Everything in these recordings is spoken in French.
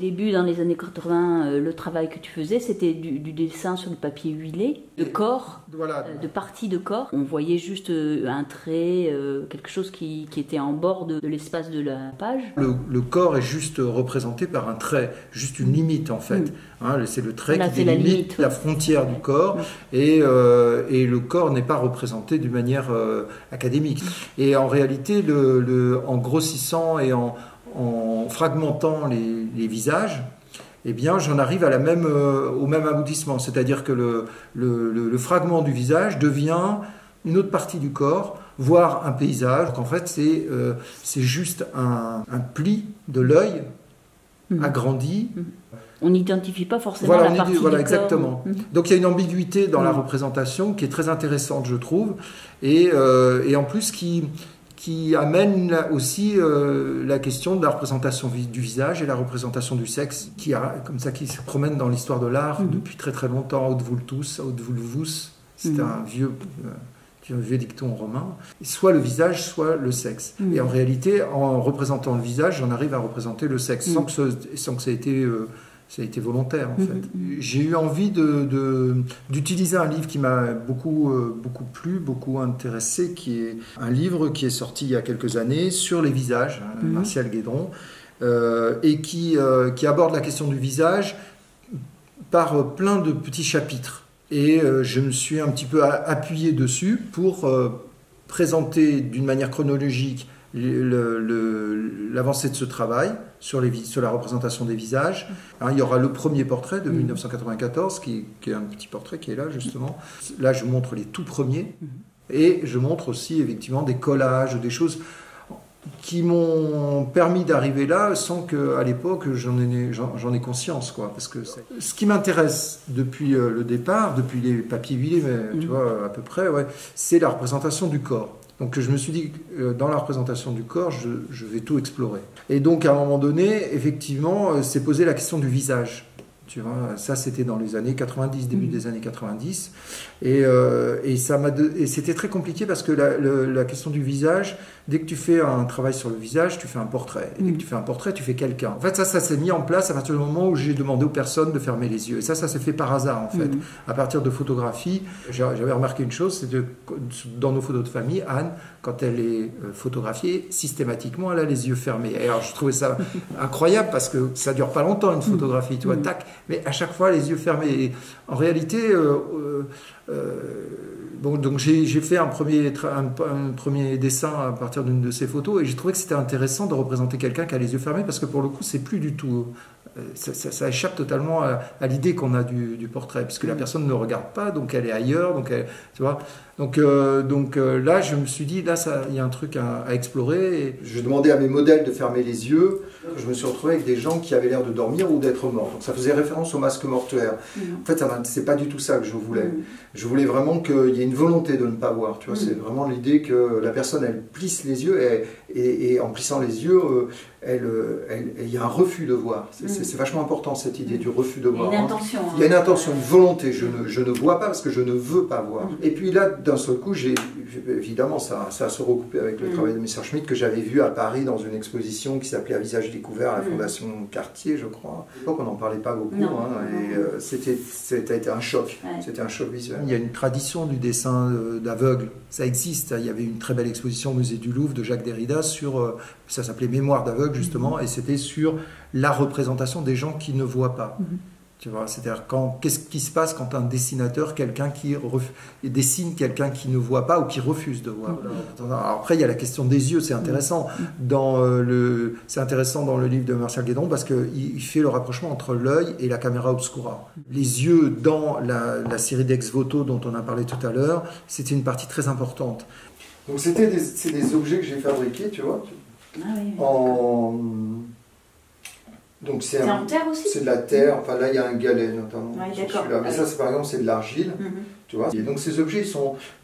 début, dans les années 80, le travail que tu faisais, c'était du dessin sur du papier huilé, de corps, voilà. De parties de corps. On voyait juste un trait, quelque chose qui était en bord de l'espace de la page. Le corps est juste représenté par un trait, juste une limite en fait. C'est le trait qui délimite la frontière du corps et le corps n'est pas représenté d'une manière académique. Et en réalité, en grossissant et en fragmentant les visages, eh bien, j'en arrive au même aboutissement. C'est-à-dire que le fragment du visage devient une autre partie du corps, voire un paysage. Donc, en fait, c'est juste un pli de l'œil agrandi. On n'identifie pas forcément la partie du corps. Exactement. Donc, il y a une ambiguïté dans la représentation qui est très intéressante, je trouve. Et en plus, qui amène aussi la question de la représentation du visage et la représentation du sexe, qui se promène dans l'histoire de l'art depuis très très longtemps. Aut vultus, aut vulvus, c'est un vieux dicton romain. Soit le visage, soit le sexe. Et en réalité, en représentant le visage, j'en arrive à représenter le sexe, sans que ça ait été volontaire en fait. J'ai eu envie d'utiliser un livre qui m'a beaucoup plu, beaucoup intéressé, qui est un livre qui est sorti il y a quelques années sur les visages, Martial Guédon, et qui aborde la question du visage par plein de petits chapitres. Et je me suis un petit peu appuyé dessus pour présenter d'une manière chronologique l'avancée de ce travail sur la représentation des visages. Il y aura le premier portrait de 1994, qui est un petit portrait qui est là justement. Là, je montre les tout premiers. Et je montre aussi effectivement des collages, des choses qui m'ont permis d'arriver là sans qu'à l'époque j'en ai conscience, quoi. Parce que ce qui m'intéresse depuis le départ, depuis les papiers huilés, mais tu vois, à peu près, c'est la représentation du corps. Donc je me suis dit, dans la représentation du corps, je vais tout explorer. Et donc à un moment donné, effectivement, s'est posé la question du visage. Tu vois, ça c'était dans les années 90, début des années 90. Et c'était très compliqué parce que la question du visage, dès que tu fais un travail sur le visage, tu fais un portrait. Et dès que tu fais un portrait, tu fais quelqu'un. En fait, ça s'est mis en place à partir du moment où j'ai demandé aux personnes de fermer les yeux. Et ça s'est fait par hasard, en fait. À partir de photographies, j'avais remarqué une chose, c'est que dans nos photos de famille, Anne, quand elle est photographiée, systématiquement, elle a les yeux fermés. Et alors, je trouvais ça incroyable parce que ça dure pas longtemps, une photographie, tu vois, tac. Mais à chaque fois, les yeux fermés. Et en réalité... donc j'ai fait un premier dessin à partir d'une de ces photos et j'ai trouvé que c'était intéressant de représenter quelqu'un qui a les yeux fermés parce que pour le coup c'est plus du tout ça échappe totalement à l'idée qu'on a du portrait puisque la personne ne regarde pas donc elle est ailleurs tu vois donc là je me suis dit là il y a un truc à explorer et je demandais à mes modèles de fermer les yeux. Je me suis retrouvé avec des gens qui avaient l'air de dormir ou d'être morts. Donc ça faisait référence au masque mortuaire. En fait, c'est pas du tout ça que je voulais. Je voulais vraiment qu'il y ait une volonté de ne pas voir. Tu vois, c'est vraiment l'idée que la personne, elle plisse les yeux et en plissant les yeux, il y a un refus de voir. C'est vachement important cette idée du refus de voir. Il y a une intention. Il y a une intention, une volonté. Je ne vois pas parce que je ne veux pas voir. Et puis là, d'un seul coup, évidemment, ça se recoupait avec le travail de Messerschmitt que j'avais vu à Paris dans une exposition qui s'appelait À visage découvert à la Fondation Cartier, je crois. À l'époque, on n'en parlait pas beaucoup. Et c'était un choc. C'était un choc visuel. Il y a une tradition du dessin d'aveugle. Ça existe. Il y avait une très belle exposition au musée du Louvre de Jacques Derrida sur, ça s'appelait Mémoire d'aveugle justement, et c'était sur la représentation des gens qui ne voient pas. Tu vois, c'est-à-dire qu'est-ce qui se passe quand un dessinateur, quelqu'un qui dessine quelqu'un qui ne voit pas ou qui refuse de voir. Alors après, il y a la question des yeux, c'est intéressant. C'est intéressant dans le livre de Martial Guédon parce qu'il fait le rapprochement entre l'œil et la caméra obscura. Les yeux dans la série d'Ex Voto dont on a parlé tout à l'heure, c'était une partie très importante. Donc c'est des objets que j'ai fabriqués, tu vois. Donc c'est en terre aussi. C'est de la terre, enfin là il y a un galet notamment sur celui-là, mais ça par exemple c'est de l'argile, tu vois. Et donc ces objets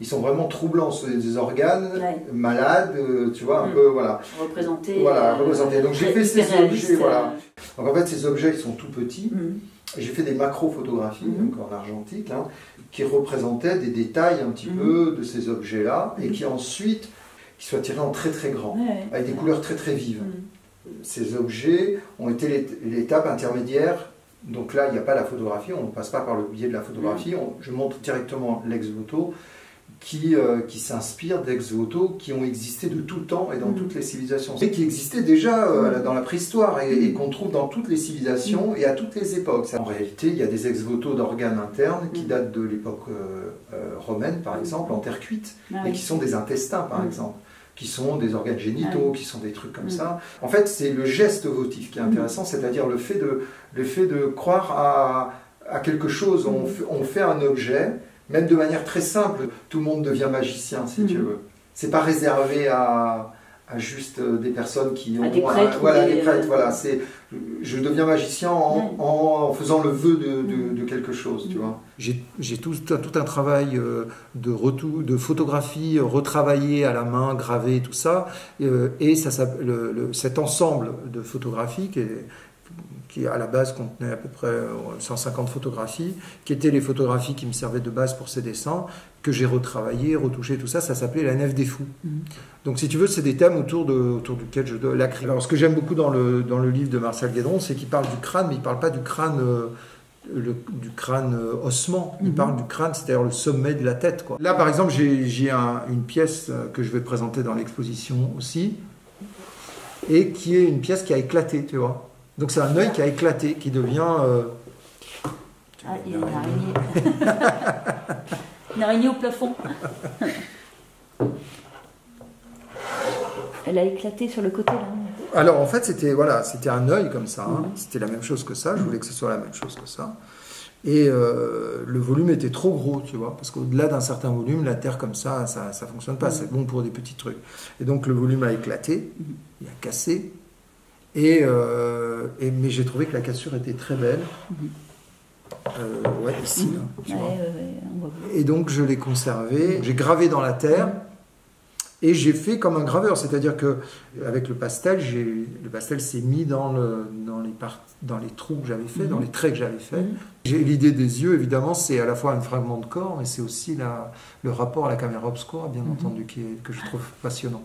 ils sont vraiment troublants, c'est des organes malades, tu vois, un peu voilà. Représentés. Voilà, représentés. Donc j'ai fait ces objets, voilà. Donc en fait ces objets ils sont tout petits. J'ai fait des macro-photographies, donc en argentique, qui représentaient des détails un petit peu de ces objets-là et qui ensuite qui soient tirés en très très grand, avec des couleurs très très vives. ces objets ont été l'étape intermédiaire. Donc là, il n'y a pas la photographie, on ne passe pas par le biais de la photographie. Je montre directement l'ex-voto qui s'inspire d'ex-voto qui ont existé de tout temps et dans toutes les civilisations. Et qui existaient déjà dans la préhistoire et qu'on trouve dans toutes les civilisations et à toutes les époques. En réalité, il y a des ex-voto d'organes internes qui datent de l'époque romaine, par exemple, en terre cuite, et qui sont des intestins, par exemple, qui sont des organes génitaux, qui sont des trucs comme ça. En fait, c'est le geste votif qui est intéressant, c'est-à-dire le fait de croire à quelque chose. On fait un objet, même de manière très simple, tout le monde devient magicien, si tu veux. C'est pas réservé à juste des personnes qui ont... des prêtres. Des prêtres, voilà. Je deviens magicien en faisant le vœu de quelque chose, tu vois. J'ai tout un travail de photographie retravaillé à la main, gravé, tout ça. Et cet ensemble de photographies qui à la base contenait à peu près 150 photographies, qui étaient les photographies qui me servaient de base pour ces dessins, que j'ai retravaillé, retouché, tout ça, ça s'appelait la nef des fous. Donc si tu veux, c'est des thèmes autour duquel je dois l'écrire. Alors ce que j'aime beaucoup dans le livre de Martial Guédron, c'est qu'il parle du crâne, mais il ne parle pas du crâne... du crâne ossement, il parle du crâne, c'est-à-dire le sommet de la tête, quoi. Là, par exemple, j'ai une pièce que je vais présenter dans l'exposition aussi, et qui est une pièce qui a éclaté, tu vois. Donc c'est un œil qui a éclaté, qui devient... il y a une araignée. Une araignée au plafond. Elle a éclaté sur le côté, là. Alors en fait, c'était un œil comme ça, hein. C'était la même chose que ça, je voulais que ce soit la même chose que ça. Et le volume était trop gros, tu vois, parce qu'au-delà d'un certain volume, la terre comme ça fonctionne pas, c'est bon pour des petits trucs. Et donc le volume a éclaté, il a cassé, mais j'ai trouvé que la cassure était très belle. Ici, là, tu vois. Et donc je l'ai conservé, j'ai gravé dans la terre. Et j'ai fait comme un graveur, c'est-à-dire que avec le pastel s'est mis dans les trous que j'avais fait, dans les traits que j'avais fait. J'ai l'idée des yeux, évidemment, c'est à la fois un fragment de corps, mais c'est aussi le rapport à la caméra obscura, bien entendu, que je trouve passionnant.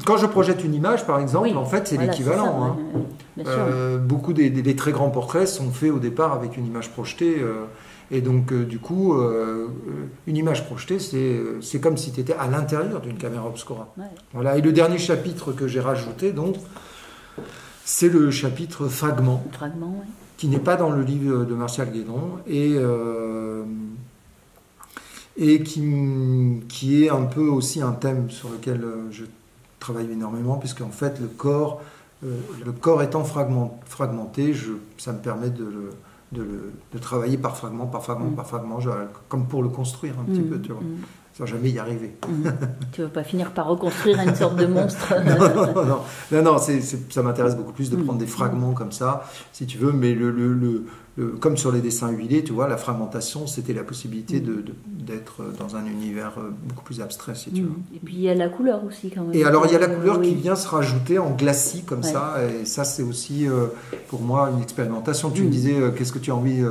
Quand je projette une image, par exemple, en fait, c'est l'équivalent. Beaucoup des très grands portraits sont faits au départ avec une image projetée. Et donc, du coup, une image projetée, c'est comme si tu étais à l'intérieur d'une caméra obscura. Voilà. Et le dernier chapitre que j'ai rajouté, donc, c'est le chapitre fragment, qui n'est pas dans le livre de Martial Guédron, et qui est un peu aussi un thème sur lequel je travaille énormément, puisque en fait, le corps étant fragmenté, ça me permet de travailler par fragment, comme pour le construire un petit peu, tu vois, sans jamais y arriver. Tu ne vas pas finir par reconstruire une sorte de monstre. Non, ça m'intéresse beaucoup plus de prendre des fragments comme ça, si tu veux, mais comme sur les dessins huilés, tu vois, la fragmentation, c'était la possibilité d'être dans un univers beaucoup plus abstrait, si tu veux. Et puis il y a la couleur aussi, quand même. Et alors il y a la couleur qui vient se rajouter en glacis, comme ça, et ça c'est aussi pour moi une expérimentation. Tu me disais, qu'est-ce que tu as envie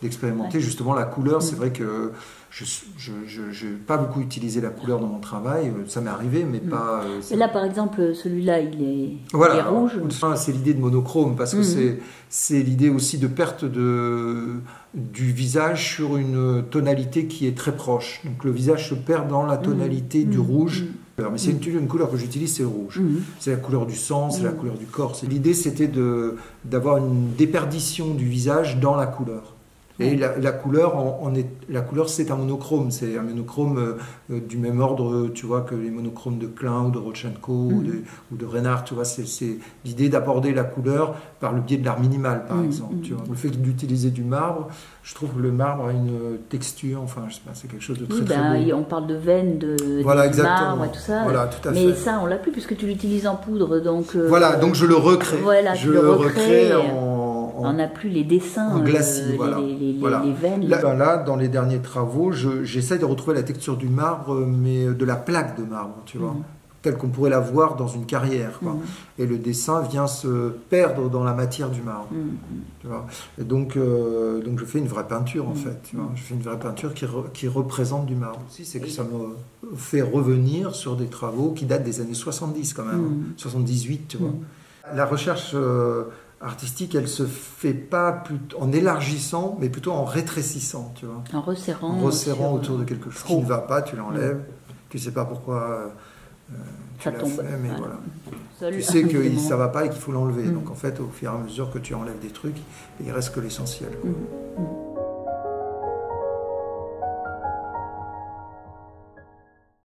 d'expérimenter? Justement, la couleur, c'est vrai que je n'ai pas beaucoup utilisé la couleur dans mon travail, ça m'est arrivé, mais pas... Mais là, par exemple, celui-là, il est rouge. C'est l'idée de monochrome, parce que c'est l'idée aussi de perte du visage sur une tonalité qui est très proche. Donc le visage se perd dans la tonalité du rouge. Mais c'est une couleur que j'utilise, c'est le rouge. C'est la couleur du sang, c'est la couleur du corps. L'idée, c'était d'avoir une déperdition du visage dans la couleur. Et la couleur, c'est un monochrome. C'est un monochrome du même ordre, tu vois, que les monochromes de Klein ou de Rodchenko ou de Reinhardt. Tu vois, c'est l'idée d'aborder la couleur par le biais de l'art minimal, par exemple. Tu vois. Le fait d'utiliser du marbre, je trouve que le marbre a une texture. Enfin, je sais pas, c'est quelque chose de très très beau. On parle de veines, de marbre et tout ça. Voilà, tout à fait. Mais ça, on l'a plus puisque tu l'utilises en poudre, donc. Voilà, donc je le recrée. Voilà, je le recrée on n'a plus les dessins, en glacis, les veines. Là, dans les derniers travaux, j'essaie de retrouver la texture du marbre, mais de la plaque de marbre, tu vois, telle qu'on pourrait la voir dans une carrière, quoi. Et le dessin vient se perdre dans la matière du marbre. Tu vois. Et donc je fais une vraie peinture, en fait. Tu vois. Je fais une vraie peinture qui représente du marbre. Aussi, c'est que ça me fait revenir sur des travaux qui datent des années 70, quand même, 78, tu vois. La recherche artistique, elle se fait pas en élargissant, mais plutôt en rétrécissant, tu vois. En resserrant. En resserrant autour de quelque chose qui ne va pas, tu l'enlèves. Tu sais pas pourquoi tu l'as fait, mais voilà. Tu sais que ça va pas et qu'il faut l'enlever. Donc en fait, au fur et à mesure que tu enlèves des trucs, il reste que l'essentiel.